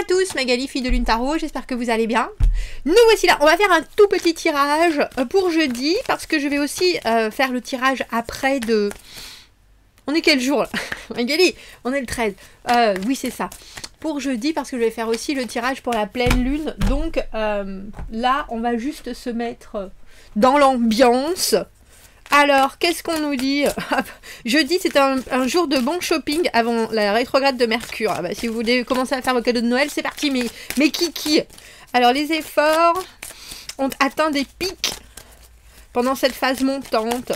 tous, Magali, fille de Lune Tarot, j'espère que vous allez bien. Nous voici là, on va faire un tout petit tirage pour jeudi, parce que je vais aussi faire le tirage après de... On est quel jour là Magali, on est le 13. Oui, c'est ça. Pour jeudi, parce que je vais faire aussi le tirage pour la pleine lune. Donc là, on va juste se mettre dans l'ambiance. Alors, qu'est-ce qu'on nous dit? Jeudi, c'est un jour de bon shopping avant la rétrograde de Mercure. Ah bah, si vous voulez commencer à faire vos cadeaux de Noël, c'est parti. Mais qui? Alors, les efforts ont atteint des pics pendant cette phase montante.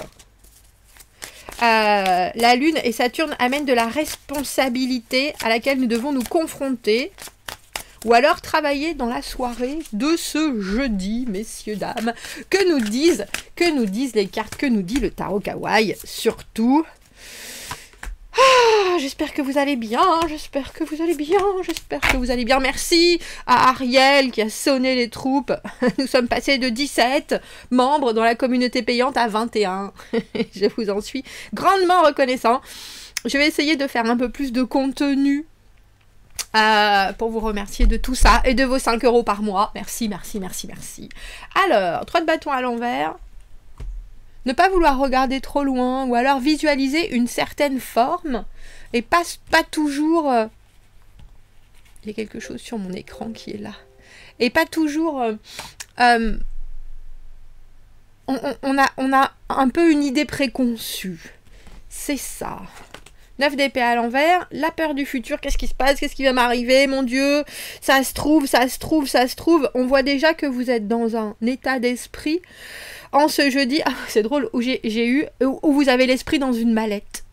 La Lune et Saturne amènent de la responsabilité à laquelle nous devons nous confronter. Ou alors travailler dans la soirée de ce jeudi, messieurs, dames. Que nous disent les cartes, que nous dit le tarot kawaii, surtout. Ah, j'espère que vous allez bien, j'espère que vous allez bien. Merci à Ariel qui a sonné les troupes. Nous sommes passés de 17 membres dans la communauté payante à 21. Je vous en suis grandement reconnaissant. Je vais essayer de faire un peu plus de contenu pour vous remercier de tout ça et de vos 5 € par mois. Merci. Alors, 3 de bâton à l'envers. Ne pas vouloir regarder trop loin ou alors visualiser une certaine forme et pas toujours... Il y a quelque chose sur mon écran qui est là. Et pas toujours... on a un peu une idée préconçue. C'est ça. 9 d'épée à l'envers, la peur du futur, qu'est-ce qui se passe, qu'est-ce qui va m'arriver, mon Dieu, ça se trouve, on voit déjà que vous êtes dans un état d'esprit en ce jeudi, c'est drôle, où vous avez l'esprit dans une mallette.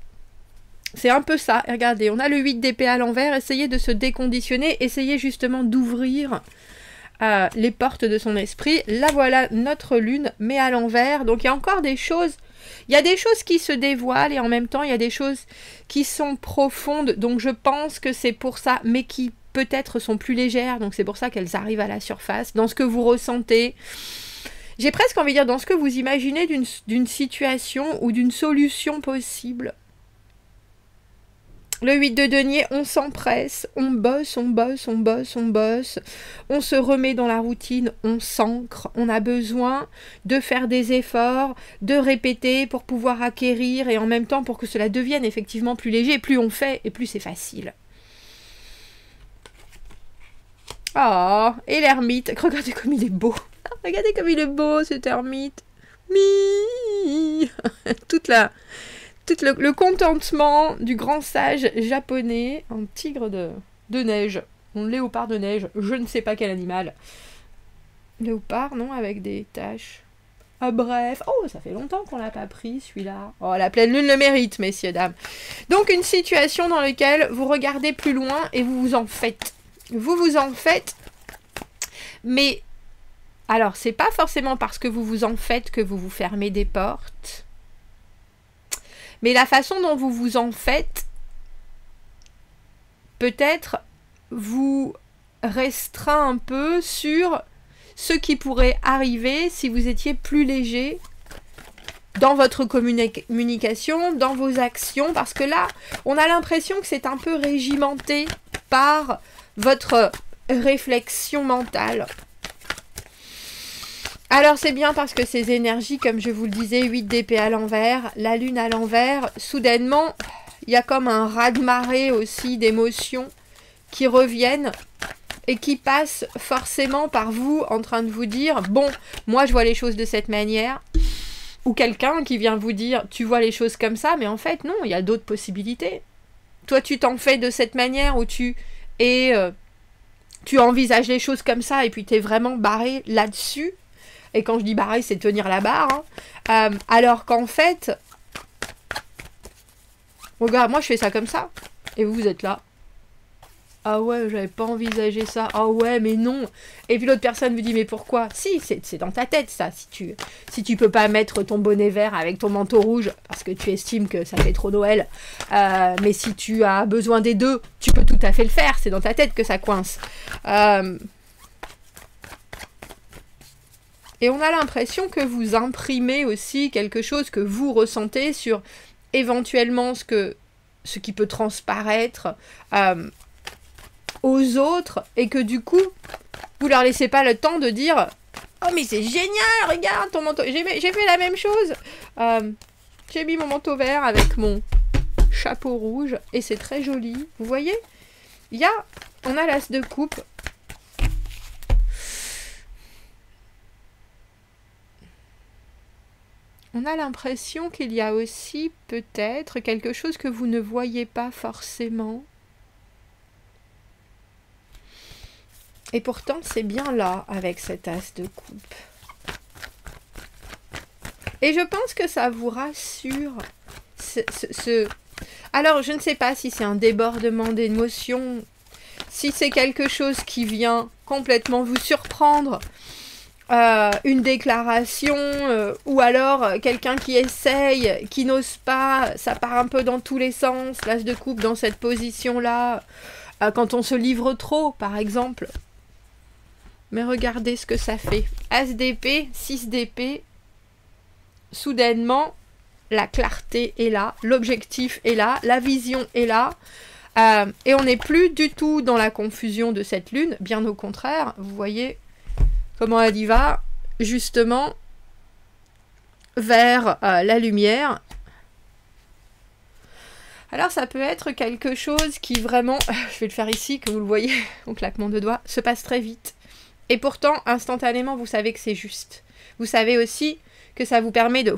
C'est un peu ça, et regardez, on a le 8 d'épée à l'envers, essayez de se déconditionner, essayez justement d'ouvrir les portes de son esprit. Là voilà notre lune, mais à l'envers, donc il y a encore des choses. Il y a des choses qui se dévoilent et en même temps, il y a des choses qui sont profondes. Donc, je pense que c'est pour ça, mais qui peut-être sont plus légères. Donc, c'est pour ça qu'elles arrivent à la surface. Dans ce que vous ressentez. J'ai presque envie de dire dans ce que vous imaginez d'une situation ou d'une solution possible. Le 8 de denier, on s'empresse, on bosse, on se remet dans la routine, on s'ancre, on a besoin de faire des efforts, de répéter pour pouvoir acquérir et en même temps pour que cela devienne effectivement plus léger. Et plus on fait, et plus c'est facile. Oh, et l'ermite, regardez comme il est beau. Regardez comme il est beau cet ermite. Le contentement du grand sage japonais, un tigre de neige, un léopard de neige, je ne sais pas quel animal. Léopard, non, avec des taches. Ah bref, oh, ça fait longtemps qu'on l'a pas pris celui-là. Oh, la pleine lune le mérite, messieurs, dames. Donc une situation dans laquelle vous regardez plus loin et vous vous en faites. Vous vous en faites, mais alors c'est pas forcément parce que vous vous en faites que vous vous fermez des portes. Mais la façon dont vous vous en faites, peut-être vous restreint un peu sur ce qui pourrait arriver si vous étiez plus léger dans votre communication, dans vos actions, parce que là, on a l'impression que c'est un peu régimenté par votre réflexion mentale. Alors c'est bien parce que ces énergies, comme je vous le disais, 8 d'épée à l'envers, la lune à l'envers, soudainement, il y a comme un raz-de-marée aussi d'émotions qui reviennent et qui passent forcément par vous en train de vous dire « Bon, moi je vois les choses de cette manière » ou quelqu'un qui vient vous dire « Tu vois les choses comme ça », mais en fait non, il y a d'autres possibilités. Toi tu t'en fais de cette manière où tu envisages les choses comme ça et puis tu es vraiment barré là-dessus. Et quand je dis barré, c'est tenir la barre. Hein. Alors qu'en fait, regarde, moi je fais ça comme ça. Et vous êtes là. Ah ouais, j'avais pas envisagé ça. Ah ouais, mais non. Et puis l'autre personne vous dit, mais pourquoi? Si, c'est dans ta tête ça. Si tu peux pas mettre ton bonnet vert avec ton manteau rouge, parce que tu estimes que ça fait trop Noël, mais si tu as besoin des deux, tu peux tout à fait le faire. C'est dans ta tête que ça coince. Et on a l'impression que vous imprimez aussi quelque chose que vous ressentez sur éventuellement ce qui peut transparaître aux autres et que du coup, vous leur laissez pas le temps de dire « Oh mais c'est génial, regarde ton manteau !» J'ai fait la même chose. J'ai mis mon manteau vert avec mon chapeau rouge et c'est très joli. Vous voyez, on a l'as de coupe. On a l'impression qu'il y a aussi peut-être quelque chose que vous ne voyez pas forcément. Et pourtant, c'est bien là avec cet as de coupe. Et je pense que ça vous rassure. Alors, je ne sais pas si c'est un débordement d'émotions, si c'est quelque chose qui vient complètement vous surprendre, une déclaration, ou alors quelqu'un qui essaye, qui n'ose pas, ça part un peu dans tous les sens, l'as de coupe dans cette position-là, quand on se livre trop, par exemple. Mais regardez ce que ça fait. As d'épée, 6 d'épée. Soudainement, la clarté est là, l'objectif est là, la vision est là. Et on n'est plus du tout dans la confusion de cette lune, bien au contraire. Vous voyez comment elle y va, justement, vers la lumière. Alors ça peut être quelque chose qui vraiment, je vais le faire ici, que vous le voyez, au claquement de doigts, se passe très vite. Et pourtant, instantanément, vous savez que c'est juste. Vous savez aussi que ça vous permet de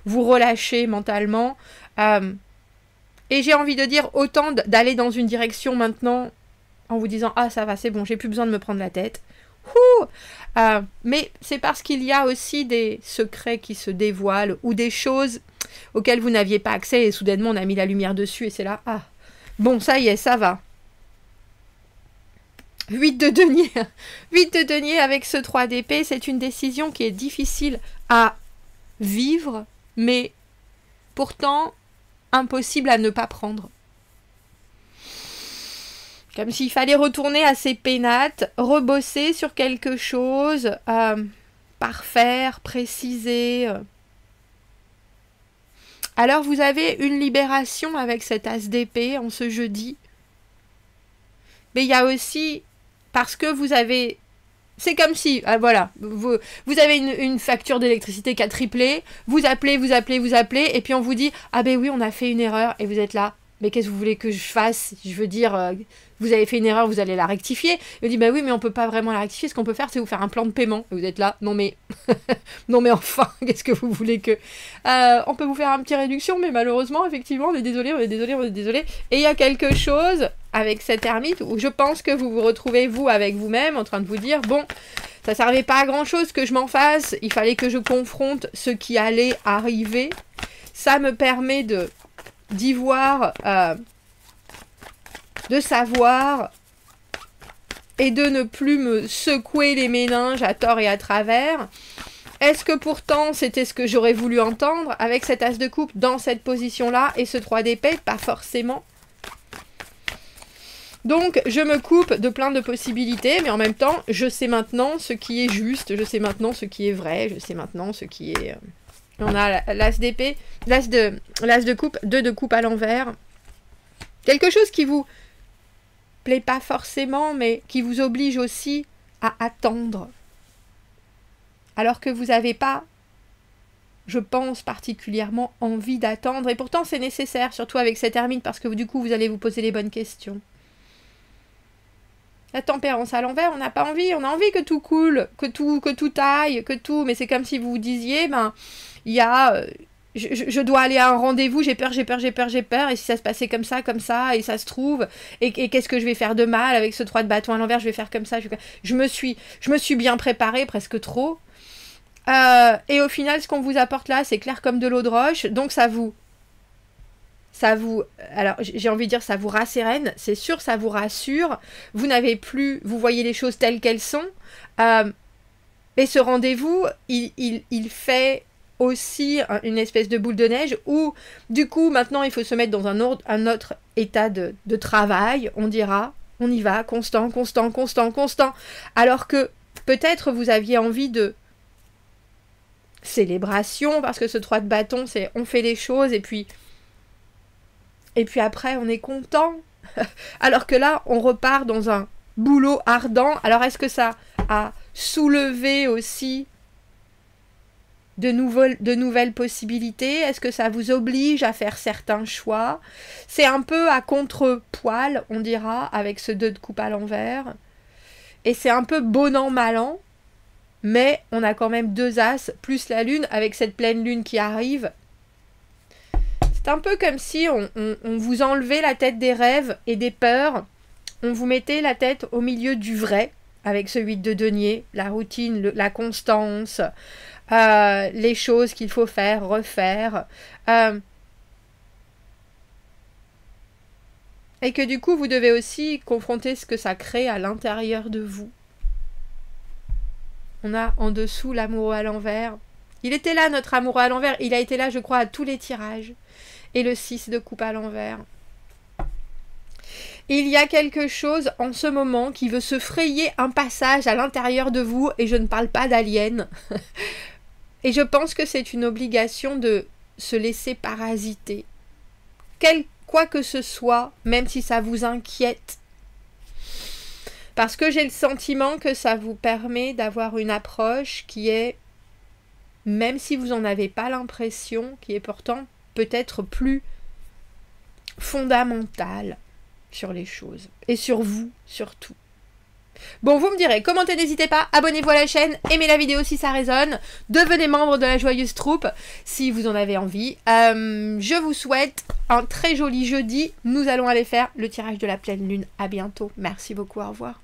vous relâcher mentalement. Et j'ai envie de dire, autant d'aller dans une direction maintenant, en vous disant « Ah, ça va, c'est bon, j'ai plus besoin de me prendre la tête. » Mais c'est parce qu'il y a aussi des secrets qui se dévoilent, ou des choses auxquelles vous n'aviez pas accès, et soudainement, on a mis la lumière dessus, et c'est là « Ah, bon, ça y est, ça va. » 8 de denier. 8 de denier avec ce 3 d'épée, c'est une décision qui est difficile à vivre, mais pourtant impossible à ne pas prendre. Comme s'il fallait retourner à ses pénates, rebosser sur quelque chose, parfaire, préciser. Alors vous avez une libération avec cet as d'épée en ce jeudi. Mais il y a aussi... Parce que vous avez... C'est comme si, voilà, vous avez une facture d'électricité qui a triplé, vous appelez, et puis on vous dit « Ah ben oui, on a fait une erreur », et vous êtes là « Mais qu'est-ce que vous voulez que je fasse ? Je veux dire, vous avez fait une erreur, vous allez la rectifier. » Il dit « Ben oui, mais on peut pas vraiment la rectifier, ce qu'on peut faire, c'est vous faire un plan de paiement. » Et vous êtes là « Non mais, non mais enfin, qu'est-ce que vous voulez que... on peut vous faire une petite réduction, mais malheureusement, effectivement, on est désolé. » Et il y a quelque chose... avec cette ermite, où je pense que vous vous retrouvez, vous, avec vous-même, en train de vous dire, bon, ça servait pas à grand-chose que je m'en fasse, il fallait que je confronte ce qui allait arriver. Ça me permet d'y voir, de savoir, et de ne plus me secouer les méninges à tort et à travers. Est-ce que pourtant, c'était ce que j'aurais voulu entendre, avec cet as de coupe, dans cette position-là, et ce 3 d'épée? Pas forcément. Donc, je me coupe de plein de possibilités, mais en même temps, je sais maintenant ce qui est juste, je sais maintenant ce qui est vrai, je sais maintenant ce qui est... On a l'as d'épée, l'as de coupe, 2 de coupe à l'envers. Quelque chose qui vous plaît pas forcément, mais qui vous oblige aussi à attendre. Alors que vous n'avez pas, je pense, particulièrement envie d'attendre. Et pourtant, c'est nécessaire, surtout avec cette hermine, parce que du coup, vous allez vous poser les bonnes questions. La tempérance à l'envers, on n'a pas envie, on a envie que tout coule, que tout aille, que tout, mais c'est comme si vous vous disiez, ben, il y a, je dois aller à un rendez-vous, j'ai peur, et si ça se passait comme ça, et ça se trouve, et qu'est-ce que je vais faire de mal avec ce 3 de bâton à l'envers, je vais faire comme ça, je me suis bien préparée, presque trop, et au final, ce qu'on vous apporte là, c'est clair comme de l'eau de roche, donc ça vous, alors j'ai envie de dire ça vous rassérène, c'est sûr ça vous rassure, vous n'avez plus, vous voyez les choses telles qu'elles sont, et ce rendez-vous, il fait aussi une espèce de boule de neige où du coup maintenant il faut se mettre dans un autre état de travail, on dira, on y va, constant, alors que peut-être vous aviez envie de célébration, parce que ce 3 de bâton, c'est on fait les choses, et puis après, on est content. Alors que là, on repart dans un boulot ardent. Alors, est-ce que ça a soulevé aussi de nouvelles possibilités? Est-ce que ça vous oblige à faire certains choix? C'est un peu à contre-poil, on dira, avec ce 2 de coupe à l'envers. Et c'est un peu bon an, mal an. Mais on a quand même 2 as, plus la lune, avec cette pleine lune qui arrive. C'est un peu comme si on vous enlevait la tête des rêves et des peurs. On vous mettait la tête au milieu du vrai, avec ce 8 de denier, la routine, la constance, les choses qu'il faut faire, refaire. Et que du coup, vous devez aussi confronter ce que ça crée à l'intérieur de vous. On a en dessous l'amoureux à l'envers. Il était là, notre amoureux à l'envers. Il a été là, je crois, à tous les tirages. Et le 6 de coupe à l'envers. Il y a quelque chose en ce moment qui veut se frayer un passage à l'intérieur de vous. Et je ne parle pas d'alien. Et je pense que c'est une obligation de se laisser parasiter. Quoi que ce soit, même si ça vous inquiète. Parce que j'ai le sentiment que ça vous permet d'avoir une approche qui est, même si vous n'en avez pas l'impression, qui est pourtant peut-être plus fondamentale sur les choses. Et sur vous, surtout. Bon, vous me direz, commentez, n'hésitez pas, abonnez-vous à la chaîne, aimez la vidéo si ça résonne, devenez membre de la Joyeuse Troupe si vous en avez envie. Je vous souhaite un très joli jeudi. Nous allons aller faire le tirage de la pleine lune. À bientôt. Merci beaucoup, au revoir.